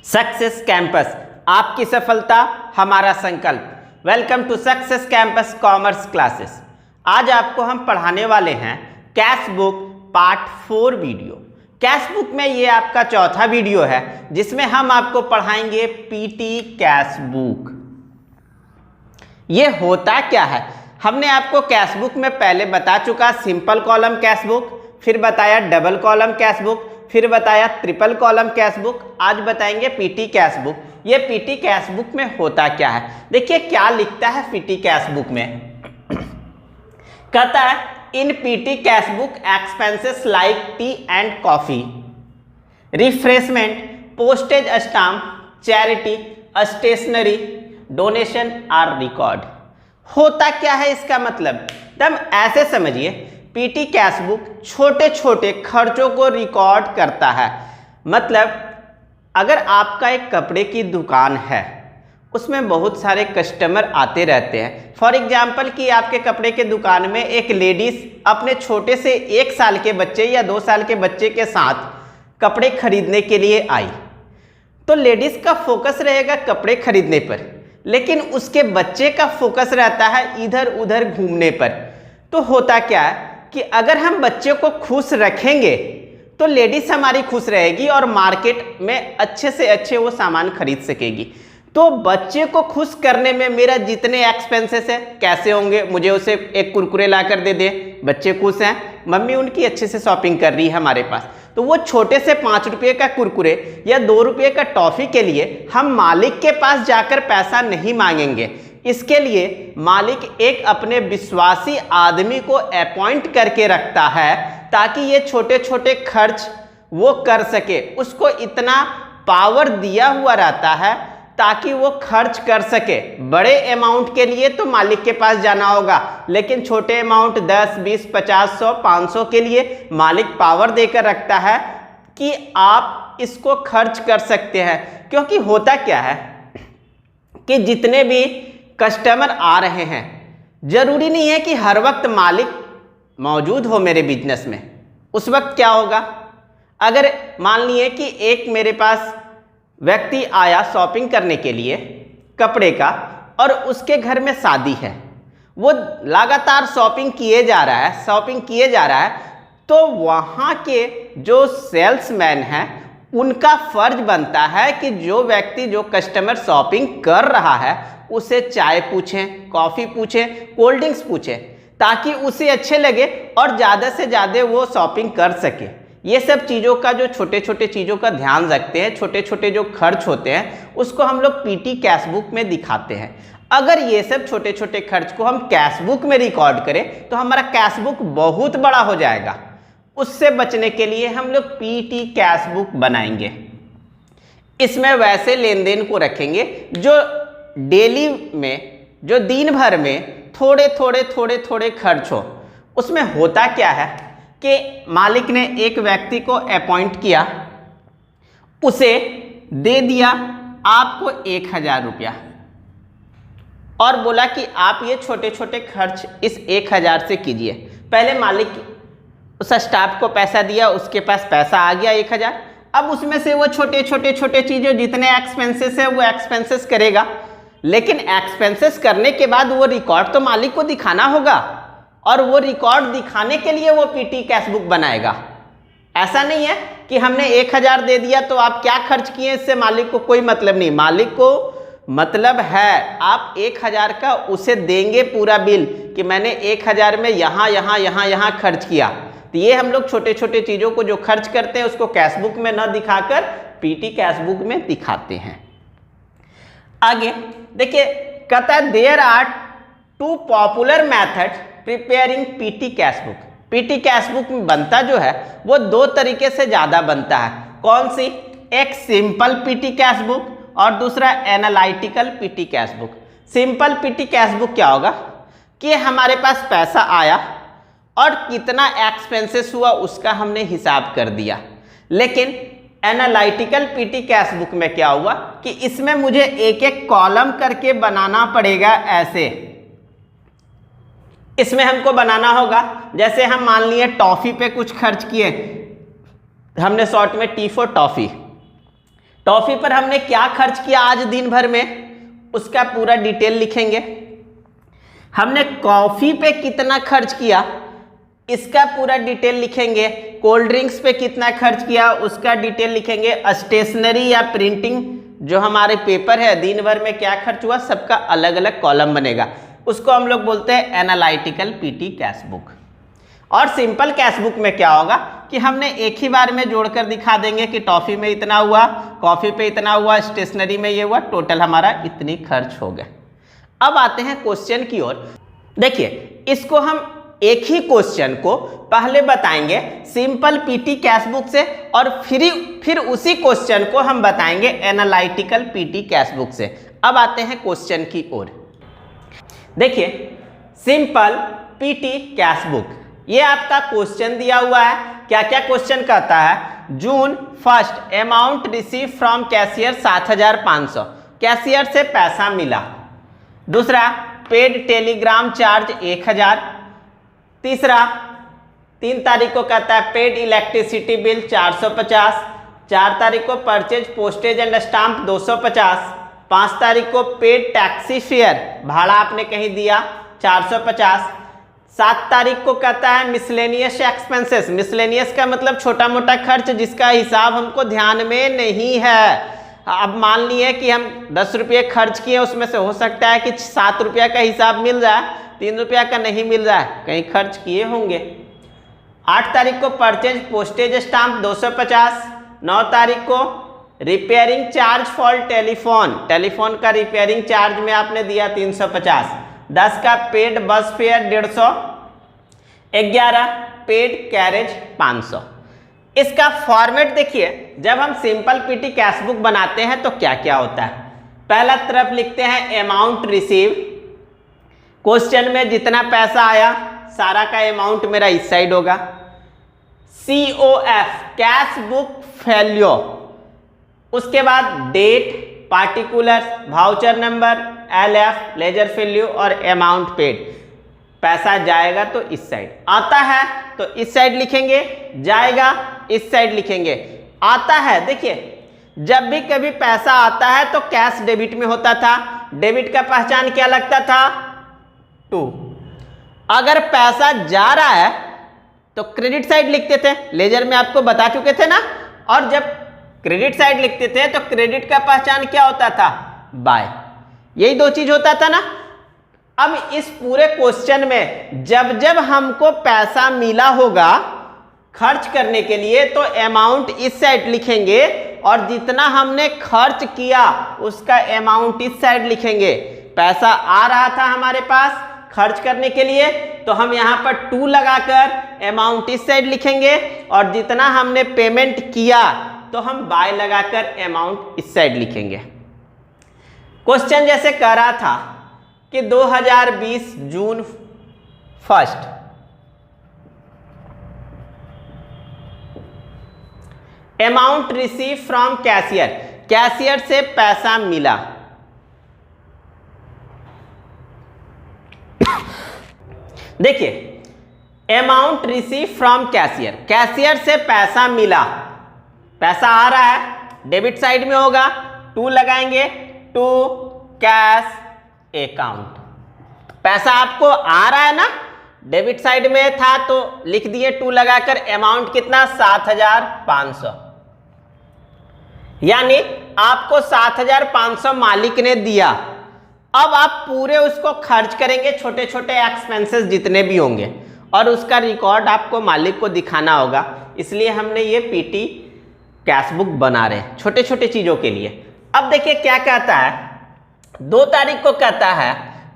Success campus, आपकी सफलता हमारा संकल्प। Welcome to success campus commerce classes. आज आपको हम पढ़ाने वाले हैं cash book part 4 video. Cash book में ये आपका चौथा वीडियो है जिसमें हम आपको पढ़ाएंगे पीटी कैश बुक। ये होता क्या है, हमने आपको कैश बुक में पहले बता चुका, सिंपल कॉलम कैश बुक, फिर बताया डबल कॉलम कैश बुक, फिर बताया ट्रिपल कॉलम कैश बुक। आज बताएंगे पीटी कैश बुक। ये पीटी कैश बुक में होता क्या है, देखिए क्या लिखता है पीटी कैश बुक में। कहता है in petty cash book expenses like tea and coffee, refreshment, postage stamp, charity, stationery, donation are record. होता क्या है इसका मतलब, तब ऐसे समझिए पीटी कैश बुक छोटे छोटे खर्चों को रिकॉर्ड करता है। मतलब अगर आपका एक कपड़े की दुकान है, उसमें बहुत सारे कस्टमर आते रहते हैं। फॉर एग्जांपल कि आपके कपड़े के दुकान में एक लेडीज़ अपने छोटे से 1 साल के बच्चे या 2 साल के बच्चे के साथ कपड़े खरीदने के लिए आई, तो लेडीज़ का फोकस रहेगा कपड़े खरीदने पर, लेकिन उसके बच्चे का फोकस रहता है इधर उधर घूमने पर। तो होता क्या है कि अगर हम बच्चे को खुश रखेंगे तो लेडीज हमारी खुश रहेगी और मार्केट में अच्छे से अच्छे वो सामान खरीद सकेगी। तो बच्चे को खुश करने में मेरा जितने एक्सपेंसेस है कैसे होंगे, मुझे उसे एक कुरकुरे ला कर दे दे, बच्चे खुश हैं, मम्मी उनकी अच्छे से शॉपिंग कर रही है हमारे पास, तो वो छोटे से 5 रुपये का कुरकुरे या 2 रुपये का टॉफ़ी के लिए हम मालिक के पास जाकर पैसा नहीं मांगेंगे। इसके लिए मालिक एक अपने विश्वासी आदमी को अपॉइंट करके रखता है ताकि ये छोटे छोटे खर्च वो कर सके। उसको इतना पावर दिया हुआ रहता है ताकि वो खर्च कर सके। बड़े अमाउंट के लिए तो मालिक के पास जाना होगा, लेकिन छोटे अमाउंट 10, 20, 50, 100, 500 के लिए मालिक पावर देकर रखता है कि आप इसको खर्च कर सकते हैं। क्योंकि होता क्या है कि जितने भी कस्टमर आ रहे हैं, जरूरी नहीं है कि हर वक्त मालिक मौजूद हो मेरे बिजनेस में। उस वक्त क्या होगा, अगर मान लिए कि एक मेरे पास व्यक्ति आया शॉपिंग करने के लिए कपड़े का और उसके घर में शादी है, वो लगातार शॉपिंग किए जा रहा है, तो वहाँ के जो सेल्समैन हैं उनका फर्ज बनता है कि जो व्यक्ति जो कस्टमर शॉपिंग कर रहा है उसे चाय पूछें, कॉफ़ी पूछें, कोल्ड ड्रिंक्स पूछें, ताकि उसे अच्छे लगे और ज़्यादा से ज़्यादा वो शॉपिंग कर सके। ये सब चीज़ों का जो छोटे छोटे चीज़ों का ध्यान रखते हैं, छोटे छोटे जो खर्च होते हैं उसको हम लोग पीटी कैश बुक में दिखाते हैं। अगर ये सब छोटे छोटे खर्च को हम कैश बुक में रिकॉर्ड करें तो हमारा कैश बुक बहुत बड़ा हो जाएगा। उससे बचने के लिए हम लोग पीटी कैश बुक बनाएंगे। इसमें वैसे लेन देन को रखेंगे जो डेली में, जो दिन भर में थोड़े थोड़े खर्च हो। उसमें होता क्या है कि मालिक ने एक व्यक्ति को अपॉइंट किया, उसे दे दिया आपको 1000 रुपया और बोला कि आप ये छोटे छोटे खर्च इस 1000 से कीजिए। पहले मालिक उस स्टाफ को पैसा दिया, उसके पास पैसा आ गया 1000। अब उसमें से वो छोटे छोटे चीज़ें जितने एक्सपेंसेस है वो एक्सपेंसेस करेगा, लेकिन एक्सपेंसेस करने के बाद वो रिकॉर्ड तो मालिक को दिखाना होगा और वो रिकॉर्ड दिखाने के लिए वो पीटी कैश बुक बनाएगा। ऐसा नहीं है कि हमने 1000 दे दिया तो आप क्या खर्च किए इससे मालिक को कोई मतलब नहीं। मालिक को मतलब है आप 1000 का उसे देंगे पूरा बिल कि मैंने 1000 में यहाँ खर्च किया। तो ये हम लोग छोटे छोटे चीज़ों को जो खर्च करते हैं उसको कैश बुक में न दिखाकर पीटी कैश बुक में दिखाते हैं। आगे देखिए, कहता है there are 2 popular method preparing PT cash book. PT cash book में बनता जो है वो 2 तरीके से ज़्यादा बनता है। कौन सी, एक सिंपल पीटी कैश बुक और दूसरा analytical PT cash book. Simple PT cash book क्या होगा कि हमारे पास पैसा आया और कितना एक्सपेंसेस हुआ उसका हमने हिसाब कर दिया। लेकिन एनालिटिकल पीटी कैश बुक में क्या हुआ कि इसमें मुझे एक एक कॉलम करके बनाना पड़ेगा। ऐसे इसमें हमको बनाना होगा, जैसे हम मान लिए टॉफ़ी पे कुछ खर्च किए, हमने शॉर्ट में टी फॉर टॉफ़ी, टॉफी पर हमने क्या खर्च किया आज दिन भर में, उसका पूरा डिटेल लिखेंगे। हमने कॉफी पे कितना खर्च किया, इसका पूरा डिटेल लिखेंगे। कोल्ड ड्रिंक्स पे कितना खर्च किया, उसका डिटेल लिखेंगे। स्टेशनरी या प्रिंटिंग जो हमारे पेपर है, दिन भर में क्या खर्च हुआ, सबका अलग अलग कॉलम बनेगा। उसको हम लोग बोलते हैं एनालिटिकल पीटी कैश बुक। और सिंपल कैश बुक में क्या होगा कि हमने एक ही बार में जोड़कर दिखा देंगे कि टॉफी में इतना हुआ, कॉफी पे इतना हुआ, स्टेशनरी में ये हुआ, टोटल हमारा इतनी खर्च हो गया। अब आते हैं क्वेश्चन की ओर। देखिए, इसको हम एक ही क्वेश्चन को पहले बताएंगे सिंपल पीटी कैश बुक से, और फिर उसी क्वेश्चन को हम बताएंगे एनालिटिकल पीटी कैश बुक से। अब आते हैं क्वेश्चन की ओर। देखिए, सिंपल पीटी कैश बुक, ये आपका क्वेश्चन दिया हुआ है। क्या क्या क्वेश्चन कहता है, जून 1 amount receive from cashier 7500, cashier से पैसा मिला। दूसरा, पेड टेलीग्राम चार्ज 1000। तीसरा, 3 तारीख को कहता है पेड इलेक्ट्रिसिटी बिल 450। 4 तारीख को परचेज पोस्टेज एंड स्टाम्प 250। 5 तारीख को पेड टैक्सी फेयर, भाड़ा आपने कहीं दिया 450। 7 तारीख को कहता है मिसलेनियस एक्सपेंसेस, मिसलेनियस का मतलब छोटा मोटा खर्च जिसका हिसाब हमको ध्यान में नहीं है। अब मान लिए कि हम 10 रुपये खर्च किए, उसमें से हो सकता है कि 7 रुपया का हिसाब मिल जाए, 3 रुपया का नहीं मिल रहा है, कहीं खर्च किए होंगे। 8 तारीख को परचेज पोस्टेज स्टाम्प 250। 9 तारीख को repairing charge for telephone, telephone का रिपेयरिंग चार्ज में आपने दिया 350। 10 का पेड बस फेयर 150। 11 paid carriage 500। इसका फॉर्मेट देखिए, जब हम सिंपल पीटी कैश बुक बनाते हैं तो क्या क्या होता है। पहला तरफ लिखते हैं अमाउंट रिसीव, क्वेश्चन में जितना पैसा आया सारा का अमाउंट मेरा इस साइड होगा। COF कैश बुक फैल्यू, उसके बाद date, particular, voucher number, LF ledger value और अमाउंट पेड। पैसा जाएगा तो इस साइड, आता है तो इस साइड लिखेंगे, जाएगा इस साइड लिखेंगे। आता है, देखिए जब भी कभी पैसा आता है तो कैश डेबिट में होता था। डेबिट का पहचान क्या लगता था, 2। अगर पैसा जा रहा है तो क्रेडिट साइड लिखते थे, लेजर में आपको बता चुके थे ना। और जब क्रेडिट साइड लिखते थे तो क्रेडिट का पहचान क्या होता था, बाय। यही 2 चीज होता था ना। अब इस पूरे क्वेश्चन में जब जब हमको पैसा मिला होगा खर्च करने के लिए तो अमाउंट इस साइड लिखेंगे, और जितना हमने खर्च किया उसका अमाउंट इस साइड लिखेंगे। पैसा आ रहा था हमारे पास खर्च करने के लिए तो हम यहां पर 2 लगाकर अमाउंट इस साइड लिखेंगे, और जितना हमने पेमेंट किया तो हम बाय लगाकर अमाउंट इस साइड लिखेंगे। क्वेश्चन जैसे कह रहा था कि 2020 जून 1 amount receive from cashier, cashier से पैसा मिला। देखिए amount receive from cashier, cashier से पैसा मिला, पैसा आ रहा है, डेबिट साइड में होगा, 2 लगाएंगे, टू कैश अकाउंट। पैसा आपको आ रहा है ना, डेबिट साइड में था तो लिख दिए 2 लगाकर, अमाउंट कितना 7500, यानी आपको 7500 मालिक ने दिया। अब आप पूरे उसको खर्च करेंगे, छोटे छोटे एक्सपेंसेस जितने भी होंगे, और उसका रिकॉर्ड आपको मालिक को दिखाना होगा। इसलिए हमने ये पीटी कैश बुक बना रहे हैं छोटे छोटे चीजों के लिए। अब देखिए क्या कहता है, 2 तारीख को कहता है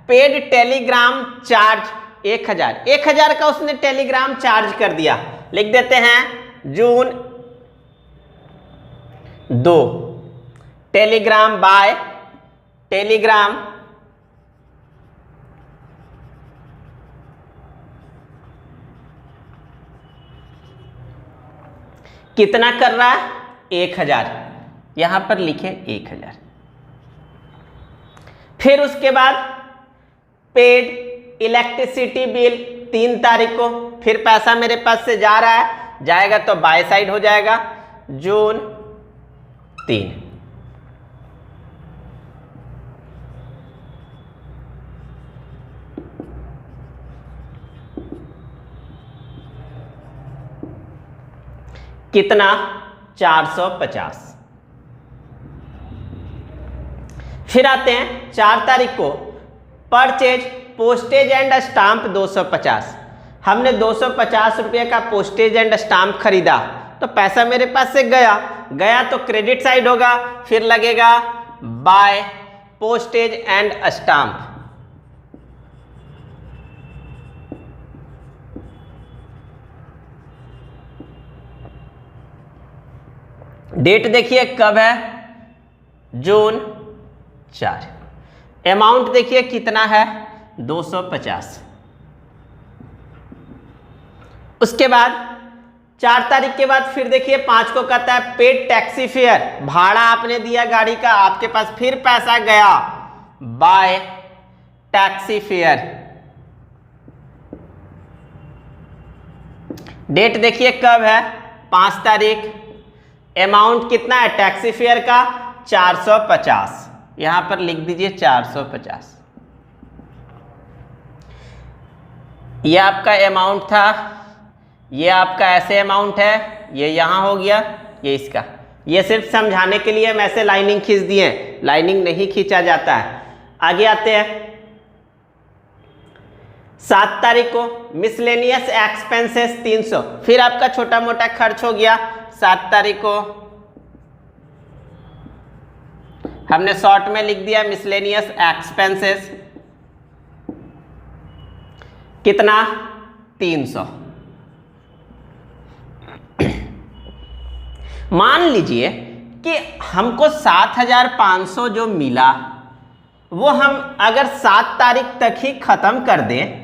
पेड टेलीग्राम चार्ज 1000, 1000 का उसने टेलीग्राम चार्ज कर दिया। लिख देते हैं जून 2 टेलीग्राम बाय टेलीग्राम कितना कर रहा है 1000, यहां पर लिखे 1000। फिर उसके बाद पेड इलेक्ट्रिसिटी बिल 3 तारीख को, फिर पैसा मेरे पास से जा रहा है, जाएगा तो बाय साइड हो जाएगा जून 3। कितना 450। फिर आते हैं 4 तारीख को परचेज पोस्टेज एंड स्टाम्प 250। हमने 250 रुपये का पोस्टेज एंड स्टाम्प खरीदा तो पैसा मेरे पास से गया तो क्रेडिट साइड होगा, फिर लगेगा by postage and stamp. Date देखिए कब है, जून 4। अमाउंट देखिए कितना है 250। उसके बाद 4 तारीख के बाद फिर देखिए 5 को कहता है पेड टैक्सी फेयर, भाड़ा आपने दिया गाड़ी का, आपके पास फिर पैसा गया बाय टैक्सी फेयर। डेट देखिए कब है 5 तारीख। अमाउंट कितना है टैक्सी फेयर का 450, यहां पर लिख दीजिए 450। ये आपका अमाउंट था, ये आपका ऐसे अमाउंट है, ये यहां हो गया, ये इसका। ये सिर्फ समझाने के लिए हम ऐसे लाइनिंग खींच दिए, लाइनिंग नहीं खींचा जाता है। आगे आते हैं 7 तारीख को मिसलेनियस एक्सपेंसेस 300, फिर आपका छोटा मोटा खर्च हो गया। 7 तारीख को हमने शॉर्ट में लिख दिया मिसलेनियस एक्सपेंसेस, कितना 300। मान लीजिए कि हमको 7500 जो मिला वो हम अगर 7 तारीख तक ही खत्म कर दें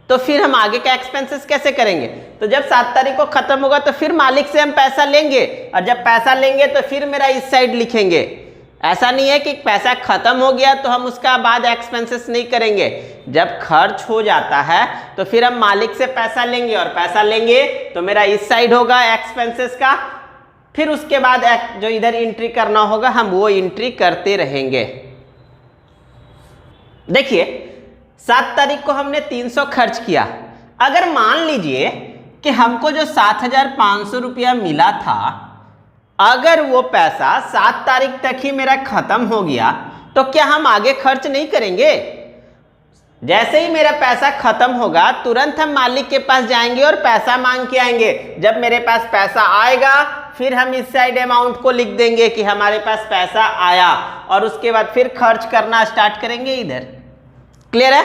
तो फिर हम आगे का एक्सपेंसेस कैसे करेंगे? तो जब 7 तारीख को खत्म होगा तो फिर मालिक से हम पैसा लेंगे, और जब पैसा लेंगे तो फिर मेरा इस साइड लिखेंगे। ऐसा नहीं है कि पैसा खत्म हो गया तो हम उसका बाद एक्सपेंसेस नहीं करेंगे। जब खर्च हो जाता है तो फिर हम मालिक से पैसा लेंगे, और पैसा लेंगे तो मेरा इस साइड होगा एक्सपेंसेस का, फिर उसके बाद जो इधर एंट्री करना होगा हम वो एंट्री करते रहेंगे। देखिए 7 तारीख को हमने 300 खर्च किया। अगर मान लीजिए कि हमको जो 7500 रुपया मिला था, अगर वो पैसा 7 तारीख तक ही मेरा खत्म हो गया तो क्या हम आगे खर्च नहीं करेंगे? जैसे ही मेरा पैसा खत्म होगा तुरंत हम मालिक के पास जाएंगे और पैसा मांग के आएंगे। जब मेरे पास पैसा आएगा फिर हम इस साइड अमाउंट को लिख देंगे कि हमारे पास पैसा आया, और उसके बाद फिर खर्च करना स्टार्ट करेंगे इधर। क्लियर है?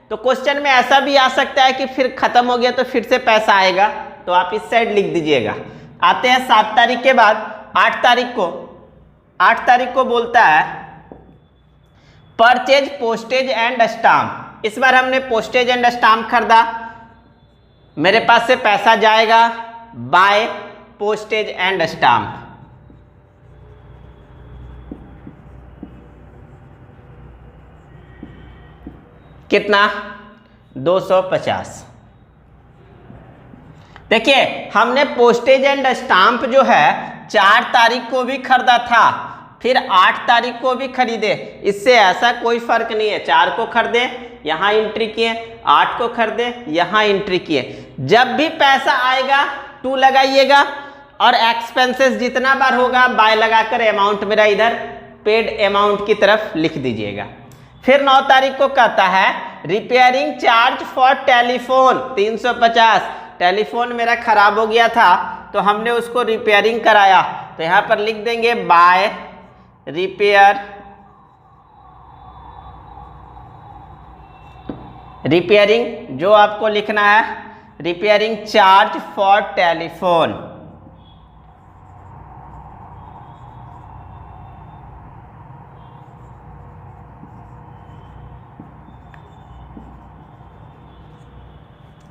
तो क्वेश्चन में ऐसा भी आ सकता है कि फिर खत्म हो गया तो फिर से पैसा आएगा, तो आप इस साइड लिख दीजिएगा। आते हैं 7 तारीख के बाद 8 तारीख को। 8 तारीख को बोलता है परचेज पोस्टेज एंड स्टाम्प। इस बार हमने पोस्टेज एंड स्टाम्प खरीदा, मेरे पास से पैसा जाएगा बाय पोस्टेज एंड स्टाम्प। कितना 250। देखिए हमने पोस्टेज एंड स्टाम्प जो है 4 तारीख को भी खरीदा था, फिर 8 तारीख को भी खरीदे। इससे ऐसा कोई फर्क नहीं है, 4 को खरीदे यहाँ एंट्री किए, 8 को खरीदे यहाँ एंट्री किए। जब भी पैसा आएगा 2 लगाइएगा, और एक्सपेंसेस जितना बार होगा बाय लगाकर अमाउंट मेरा इधर पेड अमाउंट की तरफ लिख दीजिएगा। फिर 9 तारीख को कहता है repairing charge for telephone 350। Telephone मेरा खराब हो गया था तो हमने उसको रिपेयरिंग कराया, तो यहाँ पर लिख देंगे बाय रिपेयर। रिपेयरिंग जो आपको लिखना है repairing charge for telephone.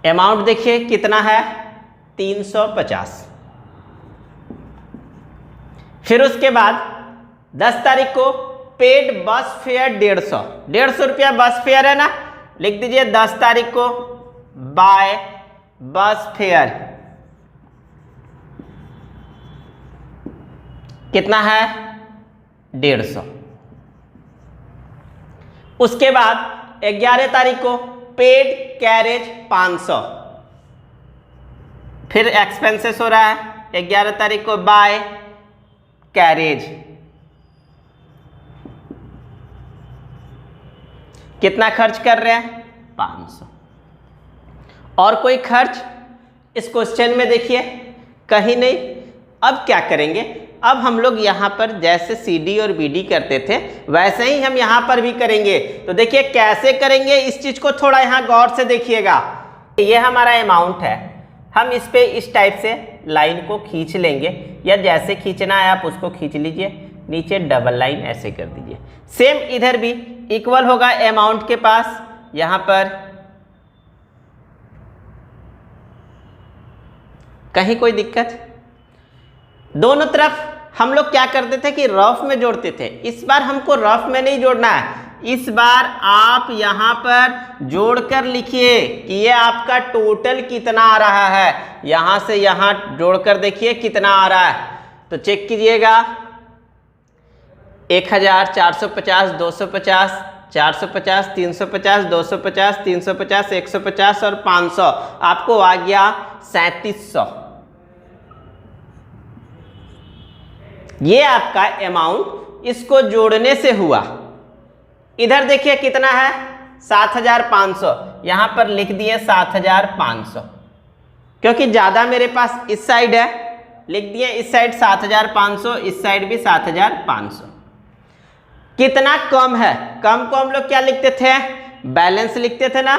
Amount देखिए कितना है 350। फिर उसके बाद 10 तारीख को पेड बस फेयर 150 रुपया बस फेयर है ना, लिख दीजिए 10 तारीख को बाय बस फेयर। कितना है 150। उसके बाद 11 तारीख को पेड कैरेज 500। फिर एक्सपेंसेस हो रहा है 11 तारीख को बाय कैरेज। कितना खर्च कर रहे हैं? 500। और कोई खर्च इस क्वेश्चन में देखिए कहीं नहीं। अब क्या करेंगे? अब हम लोग यहाँ पर जैसे CD और BD करते थे वैसे ही हम यहाँ पर भी करेंगे। तो देखिए कैसे करेंगे, इस चीज को थोड़ा यहाँ गौर से देखिएगा। ये हमारा अमाउंट है, हम इस पे इस टाइप से लाइन को खींच लेंगे, या जैसे खींचना है आप उसको खींच लीजिए, नीचे डबल लाइन ऐसे कर दीजिए। सेम इधर भी इक्वल होगा अमाउंट के पास, यहाँ पर कहीं कोई दिक्कत? दोनों तरफ हम लोग क्या करते थे कि रफ में जोड़ते थे। इस बार हमको रफ में नहीं जोड़ना है, इस बार आप यहाँ पर जोड़कर लिखिए कि ये आपका टोटल कितना आ रहा है। यहाँ से यहाँ जोड़कर देखिए कितना आ रहा है, तो चेक कीजिएगा। 1000, 450, 250, 450, 350, 250, 350, 150 और 500, आपको आ गया 3700। ये आपका अमाउंट इसको जोड़ने से हुआ। इधर देखिए कितना है? 7500। यहां पर लिख दिए 7500, क्योंकि ज्यादा मेरे पास इस साइड है, लिख दिए इस साइड 7500, इस साइड भी 7500। कितना कम है? कम को हम लोग क्या लिखते थे? बैलेंस लिखते थे ना।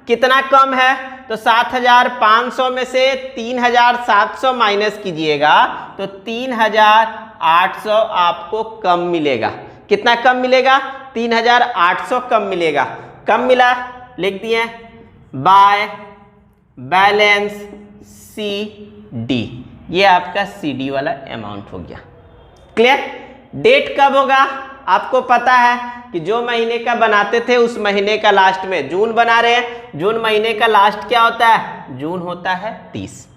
कितना कम है? तो 7500 में से 3700 माइनस कीजिएगा तो 3800 आपको कम मिलेगा। कितना कम मिलेगा? 3800 कम मिलेगा। कम मिला, लिख दिए बाय बैलेंस CD। ये आपका CD वाला अमाउंट हो गया। क्लियर? डेट कब होगा? आपको पता है कि जो महीने का बनाते थे उस महीने का लास्ट में, जून बना रहे हैं, जून महीने का लास्ट क्या होता है? जून होता है 30।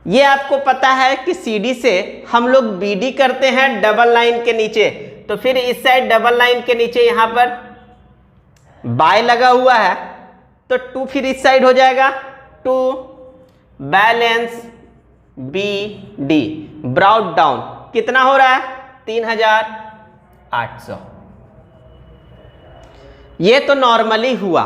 ये आपको पता है कि CD से हम लोग BD करते हैं डबल लाइन के नीचे, तो फिर इस साइड डबल लाइन के नीचे यहाँ पर बाय लगा हुआ है, तो 2 फिर इस साइड हो जाएगा 2 बैलेंस BD ब्राउट डाउन। कितना हो रहा है? 3800। ये तो नॉर्मली हुआ,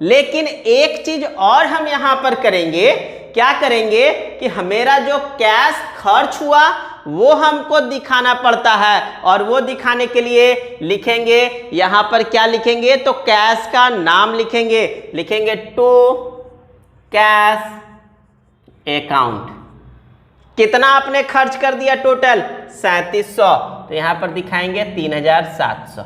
लेकिन एक चीज और हम यहां पर करेंगे। क्या करेंगे कि मेरा जो कैश खर्च हुआ वो हमको दिखाना पड़ता है, और वो दिखाने के लिए लिखेंगे यहां पर क्या लिखेंगे? तो कैश का नाम लिखेंगे, लिखेंगे टू कैश अकाउंट। कितना आपने खर्च कर दिया टोटल? 3700। तो यहां पर दिखाएंगे 3700।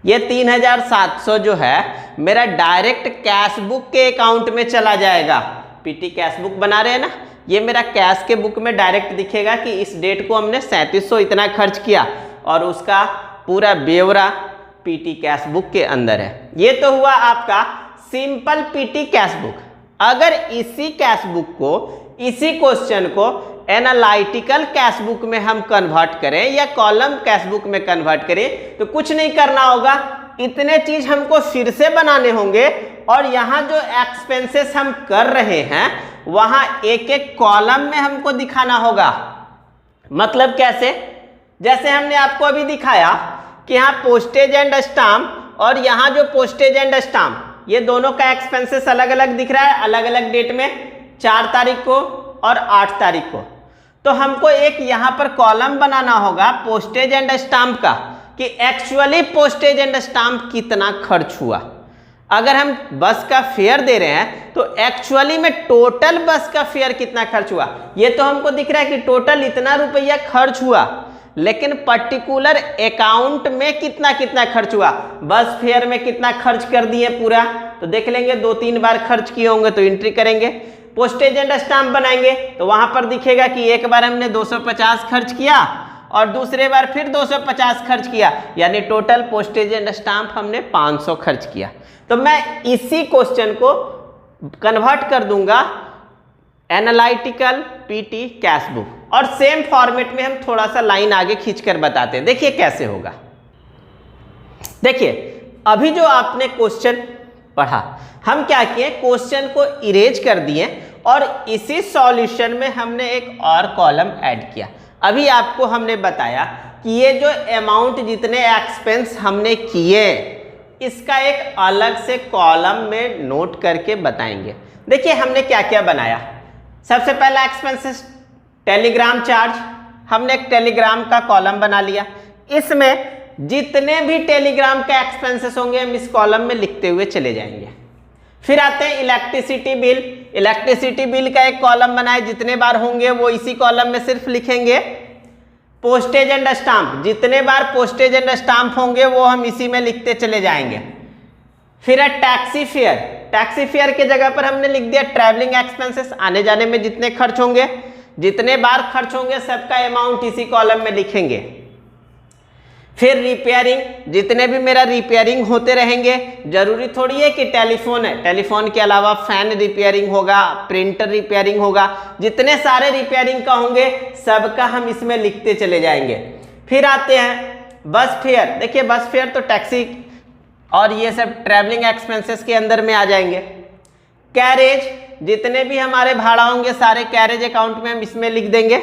ये 3700 जो है मेरा डायरेक्ट कैश बुक के अकाउंट में चला जाएगा। PT कैश बुक बना रहे हैं ना, ये मेरा कैश के बुक में डायरेक्ट दिखेगा कि इस डेट को हमने 3700 इतना खर्च किया, और उसका पूरा ब्यौरा PT कैश बुक के अंदर है। ये तो हुआ आपका सिंपल PT कैश बुक। अगर इसी कैश बुक को, इसी क्वेश्चन को एनालिटिकल कैश बुक में हम कन्वर्ट करें या कॉलम कैश बुक में कन्वर्ट करें, तो कुछ नहीं करना होगा, इतने चीज हमको फिर से बनाने होंगे, और यहां जो एक्सपेंसेस हम कर रहे हैं वहां एक एक कॉलम में हमको दिखाना होगा। मतलब कैसे? जैसे हमने आपको अभी दिखाया कि यहाँ पोस्टेज एंड स्टाम्प, और यहाँ जो पोस्टेज एंड स्टाम्प, ये दोनों का एक्सपेंसेस अलग अलग दिख रहा है, अलग अलग डेट में, 4 तारीख को और 8 तारीख को। तो हमको एक यहाँ पर कॉलम बनाना होगा पोस्टेज एंड स्टाम्प का, कि एक्चुअली पोस्टेज एंड स्टाम्प कितना खर्च हुआ। अगर हम बस का फेयर दे रहे हैं तो एक्चुअली में टोटल बस का फेयर कितना खर्च हुआ, ये तो हमको दिख रहा है कि टोटल इतना रुपया खर्च हुआ, लेकिन पर्टिकुलर अकाउंट में कितना कितना खर्च हुआ, बस फेयर में कितना खर्च कर दिए पूरा, तो देख लेंगे 2-3 बार खर्च किए होंगे तो एंट्री करेंगे। पोस्टेज एंड स्टाम्प बनाएंगे तो वहां पर दिखेगा कि एक बार हमने 250 खर्च किया और दूसरे बार फिर 250 खर्च किया, यानी टोटल पोस्टेज एंड स्टाम्प हमने 500 खर्च किया। तो मैं इसी क्वेश्चन को कन्वर्ट कर दूंगा एनालिटिकल PT कैश बुक, और सेम फॉर्मेट में हम थोड़ा सा लाइन आगे खींचकर बताते हैं। देखिए कैसे होगा। देखिए अभी जो आपने क्वेश्चन पढ़ा, हम क्या किए, क्वेश्चन को इरेज कर दिए और इसी सॉल्यूशन में हमने एक और कॉलम ऐड किया। अभी आपको हमने बताया कि ये जो अमाउंट जितने एक्सपेंस हमने किए इसका एक अलग से कॉलम में नोट करके बताएंगे। देखिए हमने क्या क्या बनाया। सबसे पहला एक्सपेंसेस टेलीग्राम चार्ज, हमने एक टेलीग्राम का कॉलम बना लिया। इसमें जितने भी टेलीग्राम के एक्सपेंसेस होंगे हम इस कॉलम में लिखते हुए चले जाएंगे। फिर आते हैं इलेक्ट्रिसिटी बिल। इलेक्ट्रिसिटी बिल का एक कॉलम बनाए, जितने बार होंगे वो इसी कॉलम में सिर्फ लिखेंगे। पोस्टेज एंड स्टाम्प, जितने बार पोस्टेज एंड स्टाम्प होंगे वो हम इसी में लिखते चले जाएंगे। फिर है टैक्सी फेयर। टैक्सी फेयर के जगह पर हमने लिख दिया ट्रैवलिंग एक्सपेंसेस, आने जाने में जितने खर्च होंगे, जितने बार खर्च होंगे सबका अमाउंट इसी कॉलम में लिखेंगे। फिर रिपेयरिंग, जितने भी मेरा रिपेयरिंग होते रहेंगे, जरूरी थोड़ी है कि टेलीफोन है, टेलीफोन के अलावा फैन रिपेयरिंग होगा, प्रिंटर रिपेयरिंग होगा, जितने सारे रिपेयरिंग का होंगे सबका हम इसमें लिखते चले जाएंगे। फिर आते हैं बस फेयर। देखिए बस फेयर तो टैक्सी और ये सब ट्रैवलिंग एक्सपेंसेस के अंदर में आ जाएंगे। कैरेज, जितने भी हमारे भाड़ा होंगे सारे कैरेज अकाउंट में हम इसमें लिख देंगे।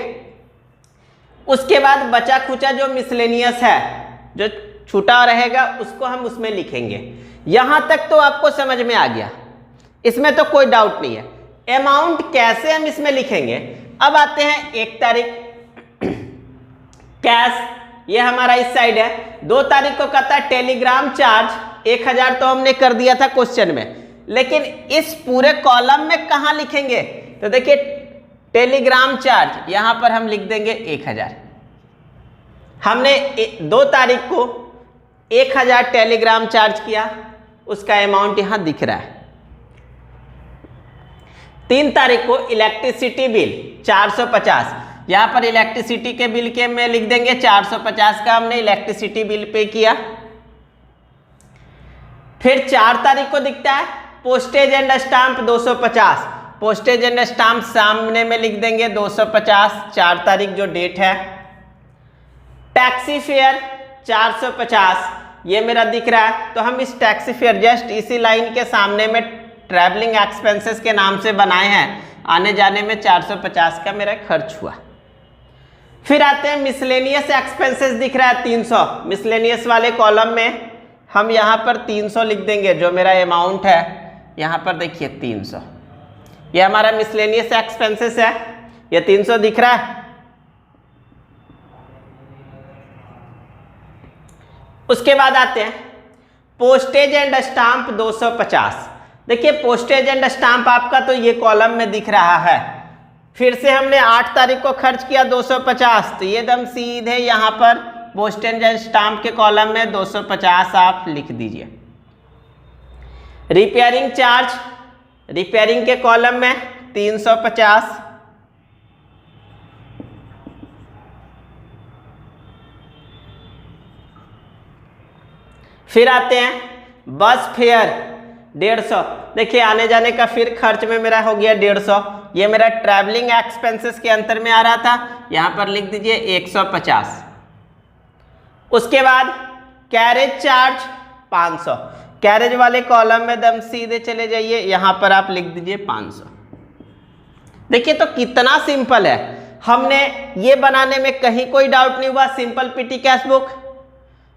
उसके बाद बचा खुचा जो मिसलेनियस है, जो छूटा रहेगा उसको हम उसमें लिखेंगे। यहां तक तो आपको समझ में आ गया, इसमें तो कोई डाउट नहीं है। अमाउंट कैसे हम इसमें लिखेंगे। अब आते हैं 1 तारीख कैश, ये हमारा इस साइड है। 2 तारीख को कहता है टेलीग्राम चार्ज 1000, तो हमने कर दिया था क्वेश्चन में, लेकिन इस पूरे कॉलम में कहां लिखेंगे। तो देखिए टेलीग्राम चार्ज यहां पर हम लिख देंगे 1000। हमने 2 तारीख को 1000 टेलीग्राम चार्ज किया, उसका अमाउंट यहां दिख रहा है। 3 तारीख को इलेक्ट्रिसिटी बिल 450, यहां पर इलेक्ट्रिसिटी के बिल के में लिख देंगे 450 का हमने इलेक्ट्रिसिटी बिल पे किया। फिर 4 तारीख को दिखता है postage and stamp 250, postage and stamp सामने में लिख देंगे 250, 4 तारीख जो डेट है। टैक्सी फेयर 450, ये मेरा दिख रहा है, तो हम इस टैक्सी फेयर जस्ट इसी लाइन के सामने में ट्रैवलिंग एक्सपेंसेस के नाम से बनाए हैं, आने जाने में 450 का मेरा खर्च हुआ। फिर आते हैं मिसलेनियस एक्सपेंसेस, दिख रहा है 300, मिसलेनियस वाले कॉलम में हम यहाँ पर 300 लिख देंगे, जो मेरा अमाउंट है यहाँ पर देखिए 300, ये हमारा मिसलेनियस एक्सपेंसेस है, ये 300 दिख रहा है। उसके बाद आते हैं पोस्टेज एंड स्टाम्प 250। देखिए पोस्टेज एंड स्टाम्प आपका तो ये कॉलम में दिख रहा है। फिर से हमने 8 तारीख को खर्च किया 250, तो ये एकदम सीधे यहाँ पर पोस्टेज एंड स्टाम्प के कॉलम में 250 आप लिख दीजिए। रिपेयरिंग चार्ज, रिपेयरिंग के कॉलम में 350। फिर आते हैं बस फेयर 150, देखिए आने जाने का फिर खर्च में मेरा हो गया 150, ये मेरा ट्रैवलिंग एक्सपेंसेस के अंतर में आ रहा था, यहां पर लिख दीजिए 150। उसके बाद कैरेज चार्ज 500, कैरेज वाले कॉलम में दम सीधे चले जाइए, यहां पर आप लिख दीजिए 500। देखिए तो कितना सिंपल है, हमने ये बनाने में कहीं कोई डाउट नहीं हुआ। सिंपल पीटी कैश बुक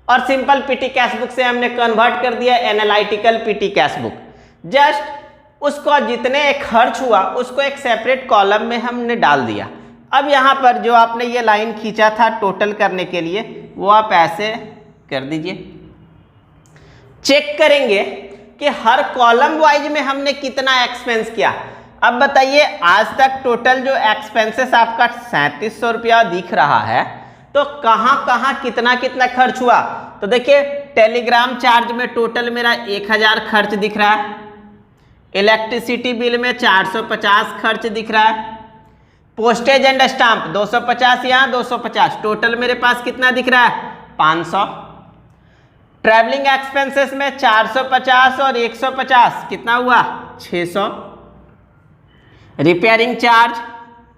और सिंपल पीटी कैश बुक से हमने कन्वर्ट कर दिया analytical PT cash book. Just उसको जितने खर्च हुआ उसको एक सेपरेट कॉलम में हमने डाल दिया। अब यहाँ पर जो आपने ये लाइन खींचा था टोटल करने के लिए, वो आप ऐसे कर दीजिए। चेक करेंगे कि हर कॉलम वाइज में हमने कितना एक्सपेंस किया। अब बताइए आज तक टोटल जो एक्सपेंसेस आपका 3700 रुपया दिख रहा है, तो कहाँ कहाँ कितना कितना खर्च हुआ। तो देखिए टेलीग्राम चार्ज में टोटल मेरा 1000 खर्च दिख रहा है, इलेक्ट्रिसिटी बिल में 450 खर्च दिख रहा है, पोस्टेज एंड स्टाम्प 250 यहाँ 250, टोटल मेरे पास कितना दिख रहा है 500। ट्रैवलिंग एक्सपेंसेस में 450 और 150 कितना हुआ 600। रिपेयरिंग चार्ज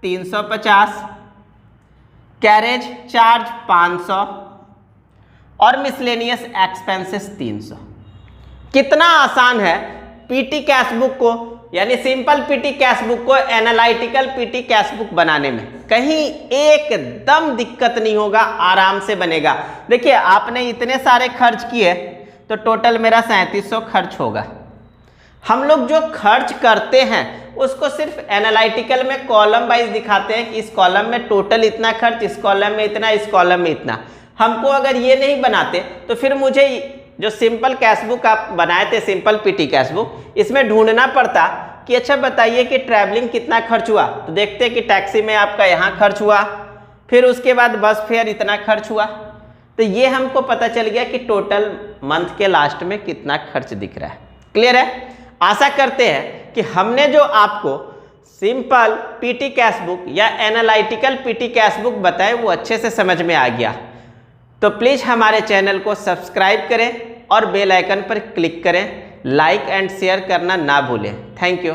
350, कैरेज चार्ज 500 और मिसलेनियस एक्सपेंसेस 300। कितना आसान है पीटी कैश बुक को यानी सिंपल पीटी कैश बुक को एनालिटिकल पीटी कैश बुक बनाने में कहीं एकदम दिक्कत नहीं होगा, आराम से बनेगा। देखिए आपने इतने सारे खर्च किए तो टोटल मेरा 3700 खर्च होगा। हम लोग जो खर्च करते हैं उसको सिर्फ एनालिटिकल में कॉलम वाइज दिखाते हैं कि इस कॉलम में टोटल इतना खर्च, इस कॉलम में इतना, इस कॉलम में इतना। हमको अगर ये नहीं बनाते तो फिर मुझे जो सिंपल कैश बुक आप बनाए थे, सिंपल पीटी कैश बुक, इसमें ढूंढना पड़ता कि अच्छा बताइए कि ट्रैवलिंग कितना खर्च हुआ, तो देखते हैं कि टैक्सी में आपका यहाँ खर्च हुआ, फिर उसके बाद बस फेयर इतना खर्च हुआ। तो ये हमको पता चल गया कि टोटल मंथ के लास्ट में कितना खर्च दिख रहा है। क्लियर है? आशा करते हैं कि हमने जो आपको सिंपल पीटी कैश बुक या एनालिटिकल पीटी कैश बुक बताए वो अच्छे से समझ में आ गया। तो प्लीज़ हमारे चैनल को सब्सक्राइब करें और बेल आइकन पर क्लिक करें। लाइक एंड शेयर करना ना भूलें। Thank you.